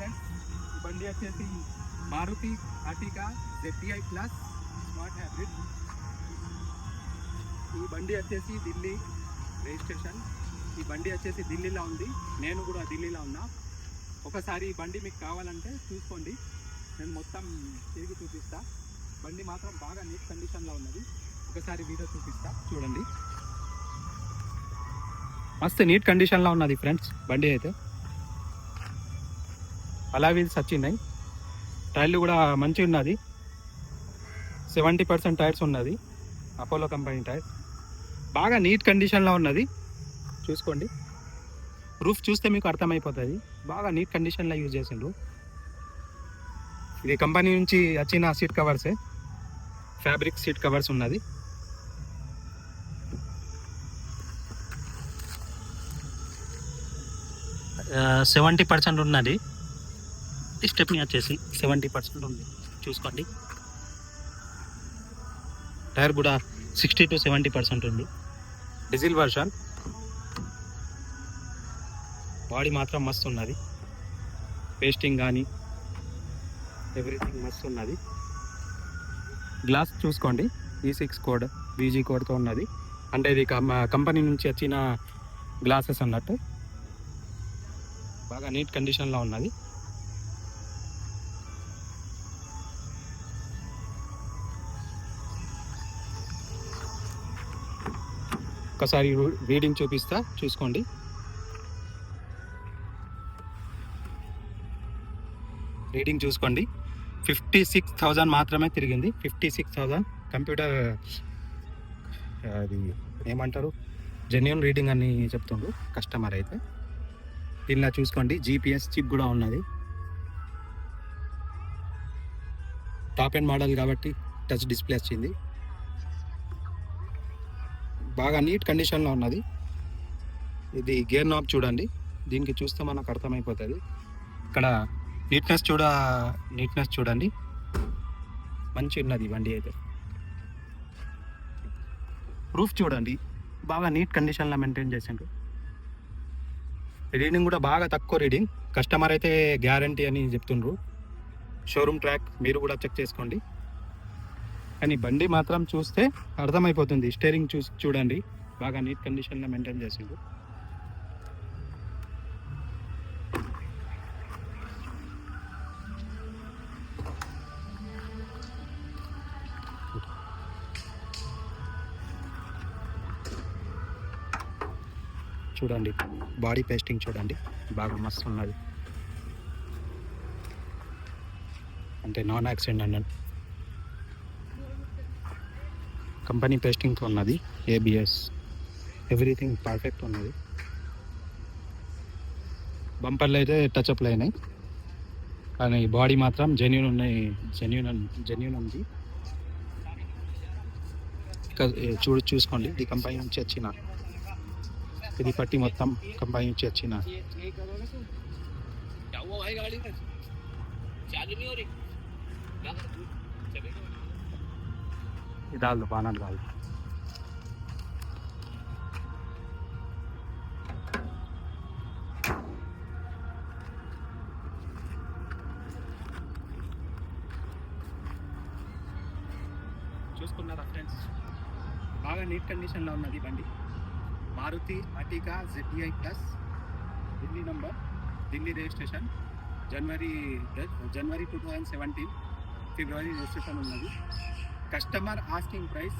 Friends, ఈ బండి వచ్చేసి Maruti Ertiga ZDI plus smart hybrid. ఈ బండి వచ్చేసి ఢిల్లీ రిజిస్ట్రేషన్. ఈ బండి వచ్చేసి ఢిల్లీలో ఉంది, నేను కూడా ఢిల్లీలో ఉన్నా. ఒకసారి ఈ బండి మీకు కావాలంటే చూసుకోండి, నేను మొత్తం తిరిగి చూపిస్తా. బండి మాత్రం బాగా నీట్ కండిషన్లో ఉన్నది. ఒకసారి వీడియో చూపిస్తా చూడండి. మస్తు నీట్ కండిషన్లో ఉన్నది ఫ్రెండ్స్ బండి అయితే. అలా వీల్స్ వచ్చినాయి, టైర్లు కూడా మంచిగా ఉన్నది. 70% టైర్స్ ఉన్నది, అపోలో కంపెనీ టైర్. బాగా నీట్ కండిషన్లో ఉన్నది, చూసుకోండి. రూఫ్ చూస్తే మీకు అర్థమైపోతుంది, బాగా నీట్ కండిషన్లో యూజ్ చేసిండ్రు. ఇది కంపెనీ నుంచి వచ్చిన సీట్ కవర్సే, ఫ్యాబ్రిక్ సీట్ కవర్స్ ఉన్నది. సెవెంటీ 70% ఉన్నది. స్టెప్ని వచ్చేసి 70% ఉంది, చూసుకోండి. టైర్ కూడా 60 to 70% ఉంది. Diesel version. బాడీ మాత్రం మస్తు ఉన్నది, పేస్టింగ్ కానీ ఎవ్రీథింగ్ మస్తు ఉన్నది. గ్లాస్ చూసుకోండి, E6 కోడ్ BG కోడ్తో ఉన్నది. అంటే ఇది కంపెనీ నుంచి వచ్చిన గ్లాసెస్ అన్నట్టు. బాగా నీట్ కండిషన్లో ఉన్నది. ఒకసారి రీడింగ్ చూపిస్తా, చూసుకోండి. రీడింగ్ చూసుకోండి, 56,000 మాత్రమే తిరిగింది. 56,000 కంప్యూటర్ అది ఏమంటారు, జెన్యూన్ రీడింగ్ అని చెప్తుండ్రు కస్టమర్ అయితే. దీనిలో చూసుకోండి, GPS చిప్ కూడా ఉన్నది. టాప్ ఎండ్ మోడల్ కాబట్టి టచ్ డిస్ప్లే వచ్చింది. బాగా నీట్ కండిషన్లో ఉన్నది. ఇది గేర్ నాబ్ చూడండి, దీనికి చూస్తే మనకు అర్థమైపోతుంది. ఇక్కడ నీట్నెస్ చూడండి, మంచి ఉన్నది బండి అయితే. రూఫ్ చూడండి, బాగా నీట్ కండిషన్లో మెయింటైన్ చేసిండ్రు. రీడింగ్ కూడా బాగా తక్కువ రీడింగ్, కస్టమర్ అయితే గ్యారంటీ అని చెప్తుండ్రు. షోరూమ్ ట్రాక్ మీరు కూడా చెక్ చేసుకోండి. కానీ బండి మాత్రం చూస్తే అర్థమైపోతుంది. స్టీరింగ్ చూడండి, బాగా నీట్ కండిషన్లో మెయింటైన్ చేసిండ్రు. చూడండి, బాడీ పేస్టింగ్ చూడండి, బాగా మస్తు ఉన్నది. అంటే నాన్ యాక్సిడెంట్ అన్నట్టు. కంపెనీ పేస్టింగ్తో ఉన్నది, ABS ఎవ్రీథింగ్ పర్ఫెక్ట్ ఉన్నది. బంపర్లు అయితే టచ్అప్లు అయినాయి, కానీ బాడీ మాత్రం జెన్యూన్ ఉంది. చూసుకోండి, ఇది కంపెనీ నుంచి వచ్చిన, ఇది పట్టి మొత్తం కంపెనీ నుంచి వచ్చిన. ఇదాలు బాణాలు కాదు. చూసుకున్నారా ఫ్రెండ్స్, బాగా నీట్ కండిషన్లో ఉన్నది బండి. Maruti Ertiga ZDI plus, Delhi number, Delhi registration. జనవరి 2017 ఫిబ్రవరి రిజిస్ట్రేషన్ ఉన్నది. కస్టమర్ ఆస్కింగ్ ప్రైస్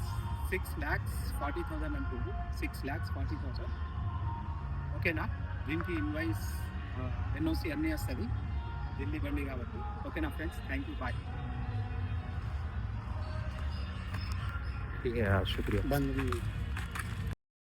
6,40,000 అంటుంది. 6,40,000 ఓకేనా. దీనికి ఇన్వాయిస్ NOC అన్నీ వస్తుంది, ఢిల్లీ బండి కాబట్టి. ఓకేనా ఫ్రెండ్స్, థ్యాంక్ యూ, బాయ్. शुक्रिया.